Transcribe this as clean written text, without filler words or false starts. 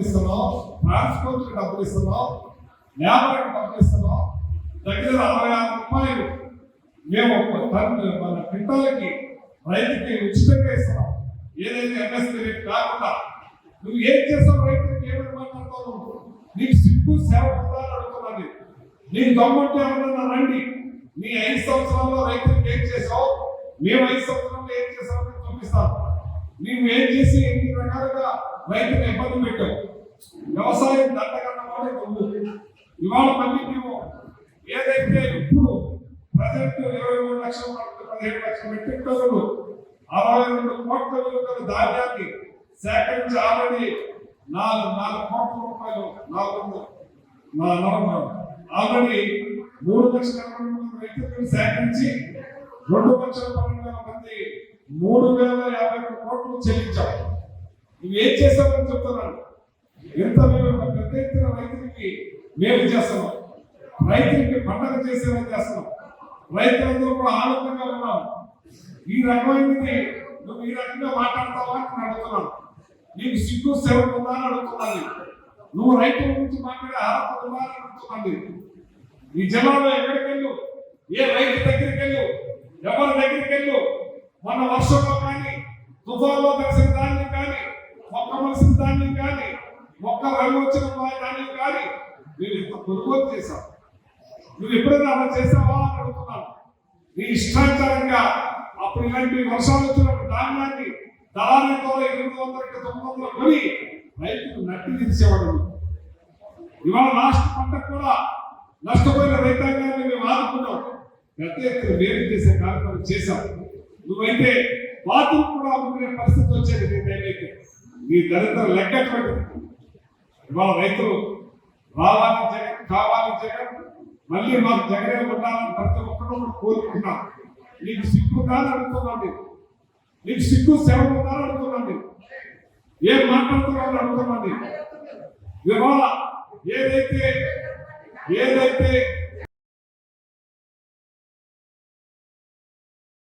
ఇస్తున్నాం, ట్రాన్స్పోర్ట్ డబ్బులు ఇస్తున్నాం, లేబర్కి డబ్బులు ఇస్తున్నాం. దగ్గర 66 రూపాయలు మేము మన క్వింటాలకి రైతుకి ఉచితంగా ఇస్తున్నాం. ఏదైతే ఎంఎస్పీ రేట్ కాకుండా నువ్వు ఏం చేస్తావు? రైతులకు ఏమైనా మాట్లాడతావు? నీకు సిగ్గు సేవ ఉందని అడుగుతున్నాను. నీకు దమ్ముంటే ఎవరన్నా రండి. నీ 5 సంవత్సరాల్లో రైతులకు ఏం చేసావు, మేము 5 సంవత్సరాల్లో ఏం చేసామని చూపిస్తాను. నీవు ఏం చేసి ఎన్ని రకాలుగా రైతులు ఇబ్బంది పెట్టావు. వ్యవసాయం దండగన్న వాడే నువ్వు. ఇవాళ మళ్ళీ మేము ఏదైతే ఇప్పుడు ప్రజెంట్ 23 లక్షల 17 లక్షల మెట్రిక్ టన్నులు 62 కోట్ల విలువ ధాన్యాన్ని సేకరించి ఆల్రెడీ 4 కోట్ల రూపాయలు ఆల్రెడీ 3 లక్షల 80 రైతులను సేకరించి 2 లక్షల 12,000 మంది 3,051 కోట్లు చెల్లించాం. ఇవి ఏం చేస్తామని చెప్తున్నాను. ఎంత మేము పెద్ద ఎత్తున రైతులకి మేలు చేస్తున్నాం, రైతులకి పంటలు చేసేలా చేస్తున్నాం, రైతులందరూ కూడా ఆనందంగా ఉన్నాం. ఈ రకమైనది నువ్వు ఈ రకంగా మాట్లాడతావా అని అడుగుతున్నాను. నీకు సిగ్గు సేవ ఉందా అని అడుగుతున్నాను. నువ్వు రైతుల గురించి మాట్లాడే అర్హత ఉందా అని అడుగుతున్నాను. ఈ జిల్లాలో ఎక్కడికి వెళ్ళు, ఏ రైతు దగ్గరికి వెళ్ళు, ఎవరి దగ్గరికి వెళ్ళు, మన వర్షంలో కానీ తుఫాన్లో కలిసిన ధాన్యం కానీ మొక్క మలిసిన ధాన్యం కానీ మొక్క రంగు వచ్చిన ధాన్యం కానీ నేను ఇంత కొనుగోలు చేశావు. నువ్వు ఎప్పుడైనా అలా చేసావా అని అడుగుతున్నాను. నీ ఇష్టానుసారంగా అప్పుడు ఇలాంటి వర్షాలు వచ్చినప్పుడు ధాన్యాన్ని దళారీతో 800కి 900 కొని రైతుకు నట్టి తీసేవాడు. ఇవాళ లాస్ట్ పంటకు కూడా నష్టపోయిన రైతాంగాన్ని మేము ఆదుకున్నాం. పెద్ద ఎత్తున వేరు చేసే కార్యక్రమం చేశాం. నువ్వైతే బాతులు కూడా అమ్ముకునే పరిస్థితి వచ్చేది. నీదైతే నీ దరిద్రం లెక్కటువంటిది. ఇవాళ రైతులు రావాలి జగన్, కావాలి జగన్, మళ్ళీ మాకు జగనే ఉండాలని ప్రతి ఒక్కరు కోరుకుంటున్నాం. నీకు సిగ్గు కాదని అడుగుతున్నాండి. నీకు సిగ్గు సేవ ఉందని అడుగుతున్నాండి. ఏం మాట్లాడుతున్నావు అని అడుగుతున్నాండి. ఇవాళ ఏదైతే